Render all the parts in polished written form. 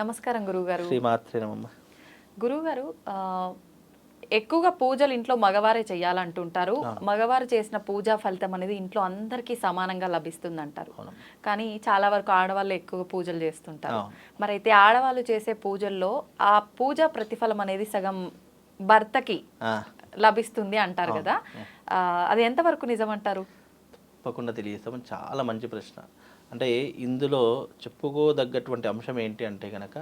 నమస్కారం గురువుగారు. శ్రీమాత్రే నమః. గురువుగారు ఎక్కువగా పూజలు ఇంట్లో మగవారే చేయాలంటుంటారు. మగవారు చేసిన పూజా ఫలితం అనేది ఇంట్లో అందరికీ సమానంగా లభిస్తుందంటారు. కానీ చాలా వరకు ఆడవాళ్ళు ఎక్కువ పూజలు చేస్తుంటారు. మరైతే ఆడవాళ్ళు చేసే పూజల్లో ఆ పూజా ప్రతిఫలం అనేది సగం భర్తకి లభిస్తుంది అంటారు కదా, అది ఎంతవరకు నిజం అంటారు? తప్పకుండా తెలియజేస్తాం. చాలా మంచి ప్రశ్న. అంటే ఇందులో చెప్పుకోదగ్గటువంటి అంశం ఏంటి అంటే కనుక,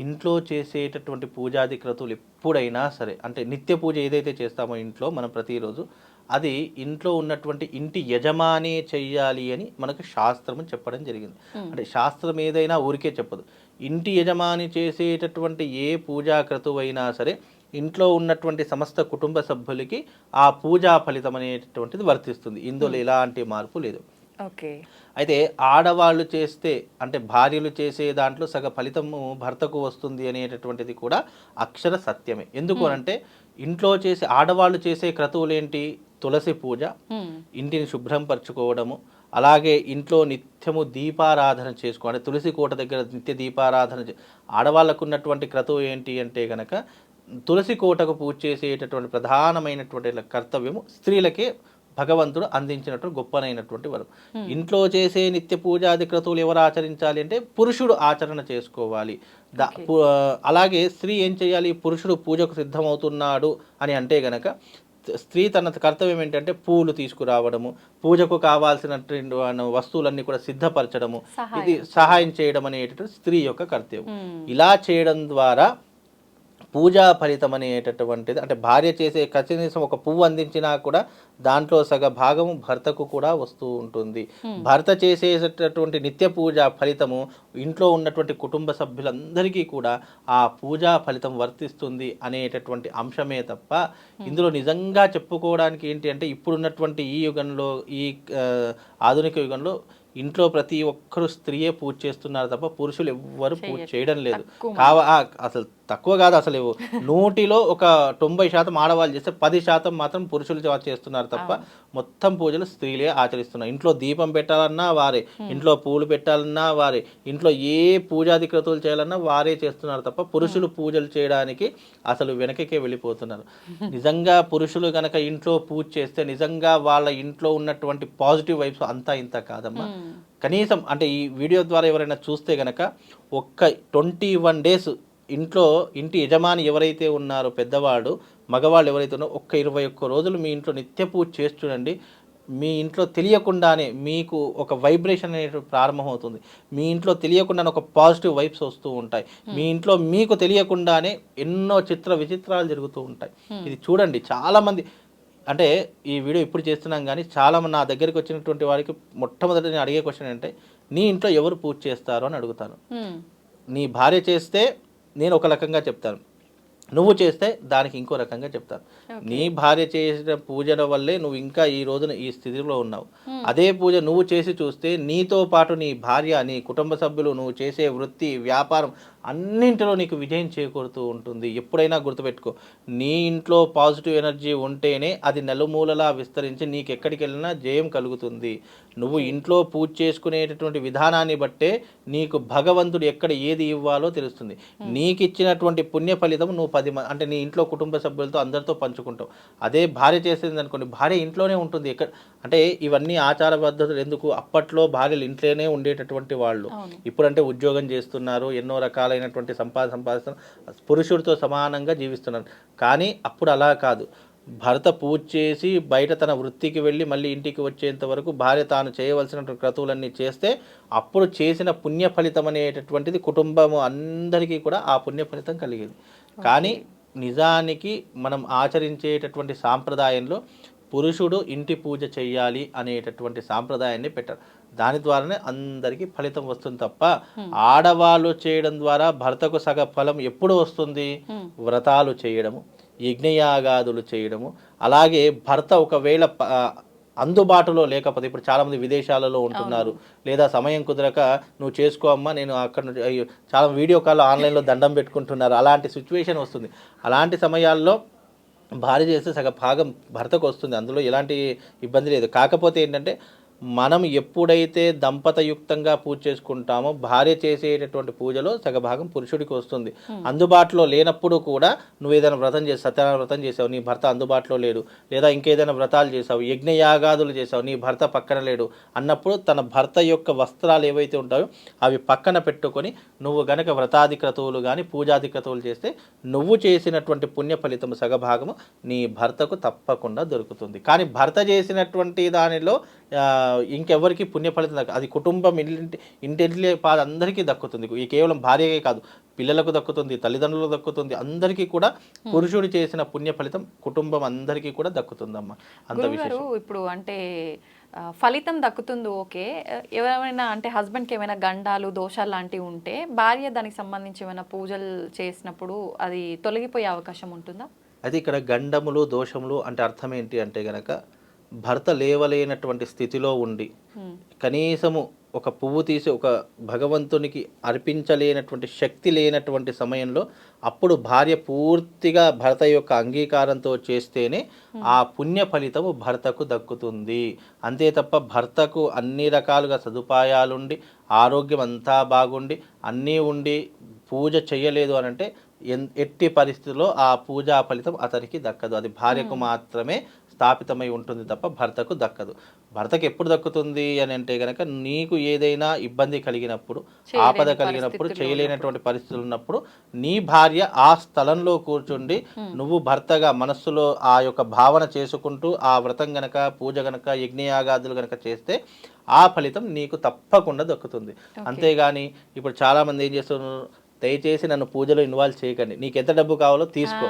ఇంట్లో చేసేటటువంటి పూజాది క్రతువులు ఎప్పుడైనా సరే, అంటే నిత్య పూజ ఏదైతే చేస్తామో ఇంట్లో మనం ప్రతిరోజు, అది ఇంట్లో ఉన్నటువంటి ఇంటి యజమాని చెయ్యాలి అని మనకు శాస్త్రము చెప్పడం జరిగింది. అంటే శాస్త్రం ఏదైనా ఊరికే చెప్పదు. ఇంటి యజమాని చేసేటటువంటి ఏ పూజా క్రతువైనా సరే ఇంట్లో ఉన్నటువంటి సమస్త కుటుంబ సభ్యులకి ఆ పూజా ఫలితం అనేటటువంటిది వర్తిస్తుంది. ఇందులో ఎలాంటి మార్పు లేదు. ఓకే. అయితే ఆడవాళ్ళు చేస్తే, అంటే భార్యలు చేసే దాంట్లో సగ ఫలితము భర్తకు వస్తుంది అనేటటువంటిది కూడా అక్షర సత్యమే. ఎందుకు అనంటే ఇంట్లో చేసే ఆడవాళ్ళు చేసే క్రతువులు ఏంటి? తులసి పూజ, ఇంటిని శుభ్రం పరచుకోవడము, అలాగే ఇంట్లో నిత్యము దీపారాధన చేసుకోవాలి. తులసి కోట దగ్గర నిత్య దీపారాధన ఆడవాళ్ళకు ఉన్నటువంటి క్రతువు ఏంటి అంటే కనుక, తులసి కోటకు పూజ చేసేటటువంటి ప్రధానమైనటువంటి కర్తవ్యము స్త్రీలకే భగవంతుడు అందించినటువంటి గొప్పనైనటువంటి వరం. ఇంట్లో చేసే నిత్య పూజాది క్రతువులు ఎవరు ఆచరించాలి అంటే పురుషుడు ఆచరణ చేసుకోవాలి. అలాగే స్త్రీ ఏం చేయాలి? పురుషుడు పూజకు సిద్ధమవుతున్నాడు అని అంటే గనక స్త్రీ తన కర్తవ్యం ఏంటంటే పూలు తీసుకురావడము, పూజకు కావాల్సినటువంటి వస్తువులన్నీ కూడా సిద్ధపరచడము, ఇది సహాయం చేయడం అనేటటువంటి స్త్రీ యొక్క కర్తవ్యం. ఇలా చేయడం ద్వారా పూజా ఫలితం అనేటటువంటిది, అంటే భార్య చేసే కనీసం ఒక పువ్వు అందించినా కూడా దాంట్లో సగ భాగము భర్తకు కూడా వస్తూ ఉంటుంది. భర్త చేసేటటువంటి నిత్య పూజ ఫలితము ఇంట్లో ఉన్నటువంటి కుటుంబ సభ్యులందరికీ కూడా ఆ పూజా ఫలితం వర్తిస్తుంది అనేటటువంటి అంశమే తప్ప ఇందులో నిజంగా చెప్పుకోవడానికి ఏంటి అంటే, ఇప్పుడున్నటువంటి ఈ యుగంలో, ఈ ఆధునిక యుగంలో ఇంట్లో ప్రతి ఒక్కరు స్త్రీయే పూజ చేస్తున్నారు తప్ప పురుషులు ఎవ్వరు పూజ చేయడం లేదు. అసలు తక్కువ కాదు, అసలు 100లో ఒక 90% ఆడవాళ్ళు చేస్తే 10% మాత్రం పురుషులు చేస్తున్నారు తప్ప మొత్తం పూజలు స్త్రీలే ఆచరిస్తున్నారు. ఇంట్లో దీపం పెట్టాలన్నా వారే, ఇంట్లో పూలు పెట్టాలన్నా వారే, ఇంట్లో ఏ పూజాది క్రతువులు చేయాలన్నా వారే చేస్తున్నారు తప్ప పురుషులు పూజలు చేయడానికి అసలు వెనకకే వెళ్ళిపోతున్నారు. నిజంగా పురుషులు కనుక ఇంట్లో పూజ చేస్తే నిజంగా వాళ్ళ ఇంట్లో ఉన్నటువంటి పాజిటివ్ వైబ్స్ అంతా ఇంత కాదమ్మా. కనీసం అంటే ఈ వీడియో ద్వారా ఎవరైనా చూస్తే గనక ఒక్క 21 డేస్ ఇంట్లో ఇంటి యజమాని ఎవరైతే ఉన్నారో, పెద్దవాడు మగవాళ్ళు ఎవరైతే ఉన్నారో, ఒక్క 21 రోజులు మీ ఇంట్లో నిత్య పూజ చేసి చూడండి. మీ ఇంట్లో తెలియకుండానే మీకు ఒక వైబ్రేషన్ అనేది ప్రారంభమవుతుంది. మీ ఇంట్లో తెలియకుండానే ఒక పాజిటివ్ వైబ్స్ వస్తూ ఉంటాయి. మీ ఇంట్లో మీకు తెలియకుండానే ఎన్నో విచిత్రాలు జరుగుతూ ఉంటాయి. ఇది చూడండి. చాలామంది, అంటే ఈ వీడియో ఇప్పుడు చేస్తున్నాం కానీ చాలామంది నా దగ్గరికి వచ్చినటువంటి వారికి మొట్టమొదటి నేను అడిగే క్వశ్చన్ ఏంటంటే, నీ ఇంట్లో ఎవరు పూజ చేస్తారు అని అడుగుతాను. నీ భార్య చేస్తే నేను ఒక రకంగా చెప్తాను, నువ్వు చేస్తే దానికి ఇంకో రకంగా చెప్తాను. నీ భార్య చేసిన పూజల వల్లే నువ్వు ఇంకా ఈ రోజున ఈ స్థితిలో ఉన్నావు. అదే పూజ నువ్వు చేసి చూస్తే నీతో పాటు నీ భార్య, నీ కుటుంబ సభ్యులు, నువ్వు చేసే వృత్తి, వ్యాపారం అన్నింటిలో నీకు విజయం చేకూరుతూ ఉంటుంది. ఎప్పుడైనా గుర్తుపెట్టుకో, నీ ఇంట్లో పాజిటివ్ ఎనర్జీ ఉంటేనే అది నలుమూలలా విస్తరించి నీకు ఎక్కడికి వెళ్ళినా జయం కలుగుతుంది. నువ్వు ఇంట్లో పూజ చేసుకునేటటువంటి విధానాన్ని బట్టే నీకు భగవంతుడు ఎక్కడ ఏది ఇవ్వాలో తెలుస్తుంది. నీకు ఇచ్చినటువంటి పుణ్య ఫలితం నువ్వు 10 మంది, అంటే నీ ఇంట్లో కుటుంబ సభ్యులతో అందరితో పంచుకుంటావు. అదే భార్య చేసేది అనుకోండి, భార్య ఇంట్లోనే ఉంటుంది. అంటే ఇవన్నీ ఆచార పద్ధతులు ఎందుకు? అప్పట్లో భార్యలు ఇంట్లోనే ఉండేటటువంటి వాళ్ళు. ఇప్పుడంటే ఉద్యోగం చేస్తున్నారు, ఎన్నో రకాలైనటువంటి సంపాదిస్తున్నారు, పురుషుడితో సమానంగా జీవిస్తున్నారు. కానీ అప్పుడు అలా కాదు. భర్త పూజ చేసి బయట తన వృత్తికి వెళ్ళి మళ్ళీ ఇంటికి వచ్చేంత వరకు భార్య తాను చేయవలసినటువంటి క్రతువులన్నీ చేస్తే అప్పుడు చేసిన పుణ్య ఫలితం అనేటటువంటిది కుటుంబం అందరికీ కూడా ఆ పుణ్య ఫలితం కలిగేది. కానీ నిజానికి మనం ఆచరించేటటువంటి సాంప్రదాయంలో పురుషుడు ఇంటి పూజ చేయాలి అనేటటువంటి సాంప్రదాయాన్ని పెట్టారు. దాని ద్వారానే అందరికీ ఫలితం వస్తుంది తప్ప ఆడవాళ్ళు చేయడం ద్వారా భర్తకు సగ ఫలం ఎప్పుడు వస్తుంది? వ్రతాలు చేయడము, యజ్ఞయాగాదులు చేయడము, అలాగే భర్త ఒకవేళ అందుబాటులో లేకపోతే, ఇప్పుడు చాలామంది విదేశాలలో ఉంటున్నారు, లేదా సమయం కుదరక నువ్వు చేసుకో అమ్మా, నేను అక్కడ చాలా వీడియో కాల్ ఆన్లైన్లో దండం పెట్టుకుంటున్నారు, అలాంటి సిచ్యువేషన్ వస్తుంది. అలాంటి సమయాల్లో భార్య చేస్తే సగ భాగం భర్తకు వస్తుంది, అందులో ఎలాంటి ఇబ్బంది లేదు. కాకపోతే ఏంటంటే మనం ఎప్పుడైతే దంపతయుక్తంగా పూజ చేసుకుంటామో భార్య చేసేటటువంటి పూజలో సగభాగం పురుషుడికి వస్తుంది. అందుబాటులో లేనప్పుడు కూడా నువ్వు ఏదైనా వ్రతం చేసి సత్యనారాయణ వ్రతం చేసావు, నీ భర్త అందుబాటులో లేడు, లేదా ఇంకేదైనా వ్రతాలు చేసావు, యజ్ఞయాగాదులు చేసావు, నీ భర్త పక్కన లేడు అన్నప్పుడు తన భర్త యొక్క వస్త్రాలు ఏవైతే ఉంటాయో అవి పక్కన పెట్టుకొని నువ్వు గనక వ్రతాది క్రతువులు కానీ పూజాది క్రతువులు చేస్తే నువ్వు చేసినటువంటి పుణ్య ఫలితం సగభాగము నీ భర్తకు తప్పకుండా దొరుకుతుంది. కానీ భర్త చేసినటువంటి దానిలో ఇంకెవరికి పుణ్య ఫలితం దక్కదు. అది కుటుంబం ఇంటింటి పాద అందరికీ దక్కుతుంది. ఈ కేవలం భార్యకే కాదు, పిల్లలకు దక్కుతుంది, తల్లిదండ్రులకు దక్కుతుంది, అందరికీ కూడా పురుషుడు చేసిన పుణ్య ఫలితం కుటుంబం అందరికీ కూడా దక్కుతుందమ్మా. అంత విశేషం. ఇప్పుడు అంటే ఫలితం దక్కుతుంది ఓకే, ఎవరైనా అంటే హస్బెండ్కి ఏమైనా గండాలు దోషాలు లాంటివి ఉంటే భార్య దానికి సంబంధించి ఏమైనా పూజలు చేసినప్పుడు అది తొలగిపోయే అవకాశం ఉంటుందా? అయితే ఇక్కడ గండములు దోషములు అంటే అర్థం ఏంటి అంటే గనక భర్త లేవలేనటువంటి స్థితిలో ఉండి కనీసము ఒక పువ్వు తీసి ఒక భగవంతునికి అర్పించలేనటువంటి శక్తి లేనటువంటి సమయంలో అప్పుడు భార్య పూర్తిగా భర్త యొక్క అంగీకారంతో చేస్తేనే ఆ పుణ్య ఫలితము భర్తకు దక్కుతుంది. అంతే తప్ప భర్తకు అన్ని రకాలుగా సదుపాయాలుండి ఆరోగ్యం అంతా బాగుండి అన్నీ ఉండి పూజ చేయలేదు అని అంటే ఎట్టి పరిస్థితుల్లో ఆ పూజా ఫలితం అతనికి దక్కదు. అది భార్యకు మాత్రమే స్థాపితమై ఉంటుంది తప్ప భర్తకు దక్కదు. భర్తకు ఎప్పుడు దక్కుతుంది అని అంటే కనుక నీకు ఏదైనా ఇబ్బంది కలిగినప్పుడు, ఆపద కలిగినప్పుడు, చేయలేనటువంటి పరిస్థితులు ఉన్నప్పుడు నీ భార్య ఆ స్థలంలో కూర్చుండి నువ్వు భర్తగా మనస్సులో ఆ యొక్క భావన చేసుకుంటూ ఆ వ్రతం గనక పూజ గనక యజ్ఞయాగాదులు గనక చేస్తే ఆ ఫలితం నీకు తప్పకుండా దక్కుతుంది. అంతేగాని ఇప్పుడు చాలామంది ఏం చేస్తున్నారు, దయచేసి నన్ను పూజలో ఇన్వాల్వ్ చేయకండి, నీకు ఎంత డబ్బు కావాలో తీసుకో,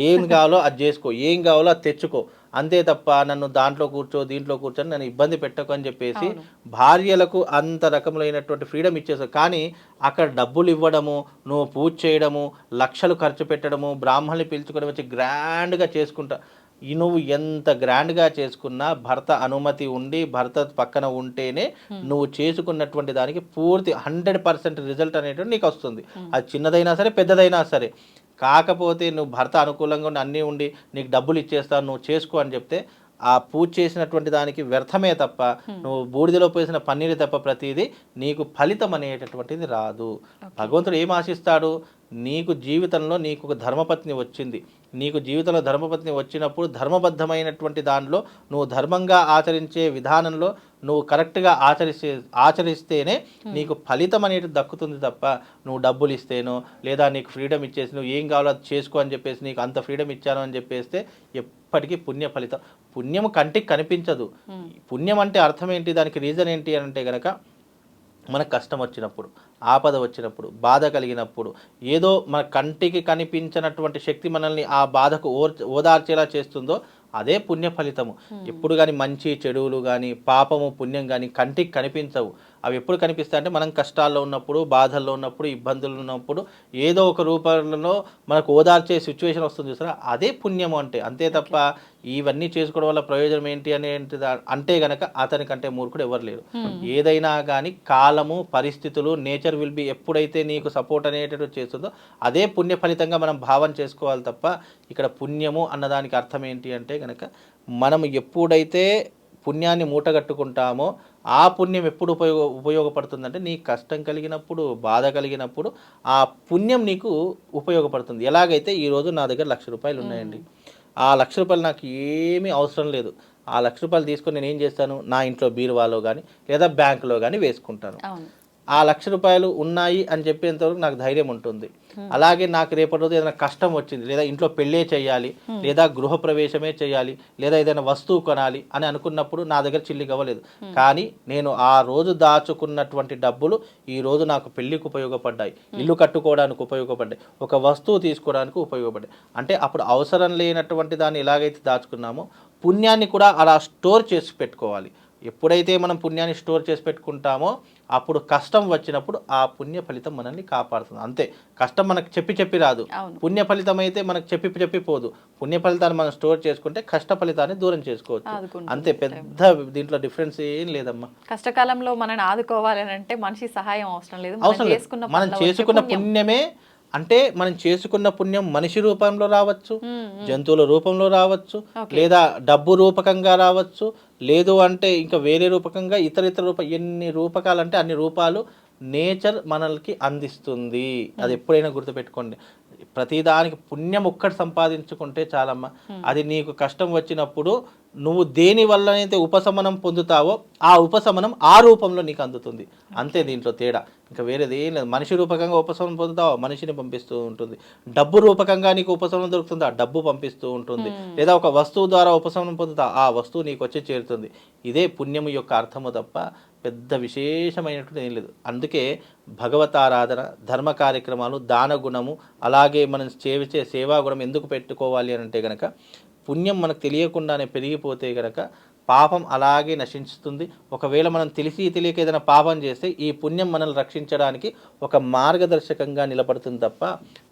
ఏం కావాలో అది చేసుకో, ఏం కావాలో అది తెచ్చుకో, అంతే తప్ప నన్ను దాంట్లో కూర్చో దీంట్లో కూర్చొని నన్ను ఇబ్బంది పెట్టకు అని చెప్పేసి భార్యలకు అంత రకములైనటువంటి ఫ్రీడమ్ ఇచ్చేసావు. కానీ అక్కడ డబ్బులు ఇవ్వడము, నువ్వు పూజ చేయడము, లక్షలు ఖర్చు పెట్టడము, బ్రాహ్మణులు పిలుచుకోవడం వచ్చి గ్రాండ్గా చేసుకుంటా, నువ్వు ఎంత గ్రాండ్గా చేసుకున్నా భర్త అనుమతి ఉండి భర్త పక్కన ఉంటేనే నువ్వు చేసుకున్నటువంటి దానికి పూర్తి 100% రిజల్ట్ అనేటువంటి నీకు వస్తుంది. అది చిన్నదైనా సరే పెద్దదైనా సరే. కాకపోతే నువ్వు భర్త అనుకూలంగా ఉండి అన్నీ ఉండి నీకు డబ్బులు ఇచ్చేస్తాను నువ్వు చేసుకో అని చెప్తే ఆ పూజ చేసినటువంటి దానికి వ్యర్థమే తప్ప, నువ్వు బూడిదలో పోసిన పన్నీరు తప్ప ప్రతిదీ నీకు ఫలితం అనేటటువంటిది రాదు. భగవంతుడు ఏం ఆశిస్తాడు, నీకు జీవితంలో నీకు ఒక ధర్మపత్ని వచ్చింది, నీకు జీవితంలో ధర్మపత్ని వచ్చినప్పుడు ధర్మబద్ధమైనటువంటి దానిలో నువ్వు ధర్మంగా ఆచరించే విధానంలో నువ్వు కరెక్ట్గా ఆచరిస్తేనే నీకు ఫలితం అనేది దక్కుతుంది తప్ప నువ్వు డబ్బులు ఇస్తేనో లేదా నీకు ఫ్రీడమ్ ఇచ్చేసి నువ్వు ఏం కావాలో అది చేసుకో అని చెప్పేసి నీకు అంత ఫ్రీడమ్ ఇచ్చాను అని చెప్పేస్తే ఎప్పటికీ పుణ్య ఫలితం, పుణ్యం కంటికి కనిపించదు. పుణ్యం అంటే అర్థం ఏంటి, దానికి రీజన్ ఏంటి అని అంటే కనుక మనకు కష్టం వచ్చినప్పుడు, ఆపద వచ్చినప్పుడు, బాధ కలిగినప్పుడు, ఏదో మన కంటికి కనిపించినటువంటి శక్తి మనల్ని ఆ బాధకు ఓదార్చేలా చేస్తుందో అదే పుణ్య ఫలితము. ఎప్పుడు కానీ మంచి చెడువులు కానీ పాపము పుణ్యం కానీ కంటికి కనిపించవు. అవి ఎప్పుడు కనిపిస్తాయి అంటే మనం కష్టాల్లో ఉన్నప్పుడు, బాధల్లో ఉన్నప్పుడు, ఇబ్బందులు ఉన్నప్పుడు ఏదో ఒక రూపంలో మనకు ఓదార్చే సిచ్యువేషన్ వస్తుంది చూసారా, అదే పుణ్యము అంటే. అంతే తప్ప ఇవన్నీ చేసుకోవడం వల్ల ప్రయోజనం ఏంటి అంటే గనక అతనికంటే మూర్ఖుడు ఎవరు లేరు. ఏదైనా కానీ కాలము, పరిస్థితులు, నేచర్ విల్ బి ఎప్పుడైతే నీకు సపోర్ట్ అనేటట్టు చేస్తుందో అదే పుణ్య ఫలితంగా మనం భావన చేసుకోవాలి తప్ప ఇక్కడ పుణ్యము అన్నదానికి అర్థం ఏంటి అంటే కనుక మనం ఎప్పుడైతే పుణ్యాన్ని మూటగట్టుకుంటామో ఆ పుణ్యం ఎప్పుడు ఉపయోగపడుతుందంటే నీకు కష్టం కలిగినప్పుడు, బాధ కలిగినప్పుడు ఆ పుణ్యం నీకు ఉపయోగపడుతుంది. ఎలాగైతే ఈరోజు నా దగ్గర 1,00,000 రూపాయలు ఉన్నాయండి, ఆ 1,00,000 రూపాయలు నాకు ఏమీ అవసరం లేదు, ఆ 1,00,000 రూపాయలు తీసుకొని నేను ఏం చేస్తాను, నా ఇంట్లో బీరువాలో కానీ లేదా బ్యాంకులో కానీ వేసుకుంటాను. ఆ 1,00,000 రూపాయలు ఉన్నాయి అని చెప్పేంతవరకు నాకు ధైర్యం ఉంటుంది. అలాగే నాకు రేపటి రోజు ఏదైనా కష్టం వచ్చింది, లేదా ఇంట్లో పెళ్ళే చేయాలి, లేదా గృహప్రవేశమే చేయాలి, లేదా ఏదైనా వస్తువు కొనాలి అని అనుకున్నప్పుడు నా దగ్గర చిల్లి అవ్వలేదు, కానీ నేను ఆ రోజు దాచుకున్నటువంటి డబ్బులు ఈ రోజు నాకు పెళ్ళికి ఉపయోగపడ్డాయి, ఇల్లు కట్టుకోవడానికి ఉపయోగపడ్డాయి, ఒక వస్తువు తీసుకోవడానికి ఉపయోగపడ్డాయి. అంటే అప్పుడు అవసరం లేనటువంటి దాన్ని ఎలాగైతే దాచుకున్నామో పుణ్యాన్ని కూడా అలా స్టోర్ చేసి పెట్టుకోవాలి. ఎప్పుడైతే మనం పుణ్యాన్ని స్టోర్ చేసి పెట్టుకుంటామో అప్పుడు కష్టం వచ్చినప్పుడు ఆ పుణ్య ఫలితం మనల్ని కాపాడుతుంది. అంతే, కష్టం మనకు చెప్పి రాదు, పుణ్య ఫలితం అయితే మనకు చెప్పి పోదు. పుణ్య ఫలితాన్ని మనం స్టోర్ చేసుకుంటే కష్ట ఫలితాన్ని దూరం చేసుకోవచ్చు. అంతే, పెద్ద దీంట్లో డిఫరెన్స్ ఏం లేదమ్మా. కష్టకాలంలో మనల్ని ఆదుకోవాలి అంటే మనిషి సహాయం అవసరం లేదు, మనం చేసుకున్న పుణ్యమే అంటే మనం చేసుకున్న పుణ్యం మనిషి రూపంలో రావచ్చు, జంతువుల రూపంలో రావచ్చు, Okay. లేదా డబ్బు రూపకంగా రావచ్చు, లేదు అంటే ఇంకా వేరే రూపకంగా ఇతర ఎన్ని రూపకాలంటే అన్ని రూపాలు నేచర్ మనల్కి అందిస్తుంది. అది ఎప్పుడైనా గుర్తుపెట్టుకోండి. ప్రతిదానికి పుణ్యం ఒక్కటి సంపాదించుకుంటే చాలమ్మా. అది నీకు కష్టం వచ్చినప్పుడు నువ్వు దేని వల్లనైతే ఉపశమనం పొందుతావో ఆ ఉపశమనం ఆ రూపంలో నీకు అందుతుంది. అంతే దీంట్లో తేడా, ఇంకా వేరేది ఏం లేదు. మనిషి రూపకంగా ఉపశమనం పొందుతావో మనిషిని పంపిస్తూ ఉంటుంది, డబ్బు రూపకంగా నీకు ఉపశమనం దొరుకుతుందా డబ్బు పంపిస్తూ ఉంటుంది, లేదా ఒక వస్తువు ద్వారా ఉపశమనం పొందుతా ఆ వస్తువు నీకు వచ్చి చేరుతుంది. ఇదే పుణ్యము యొక్క అర్థము తప్ప పెద్ద విశేషమైనటువంటి ఏం లేదు. అందుకే భగవతారాధన, ధర్మ కార్యక్రమాలు, దాన గుణము, అలాగే మనం చేసే సేవా గుణం ఎందుకు పెట్టుకోవాలి అని అంటే కనుక పుణ్యం మనకు తెలియకుండానే పెరిగిపోతే కనుక పాపం అలాగే నశించుతుంది. ఒకవేళ మనం తెలియక ఏదైనా పాపం చేస్తే ఈ పుణ్యం మనల్ని రక్షించడానికి ఒక మార్గదర్శకంగా నిలబడుతుంది తప్ప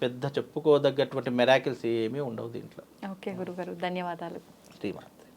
పెద్ద చెప్పుకోదగ్గటువంటి మెరాకిల్స్ ఏమీ ఉండవు దీంట్లో. ఓకే గురుగారు, ధన్యవాదాలు. శ్రీమాత్రే.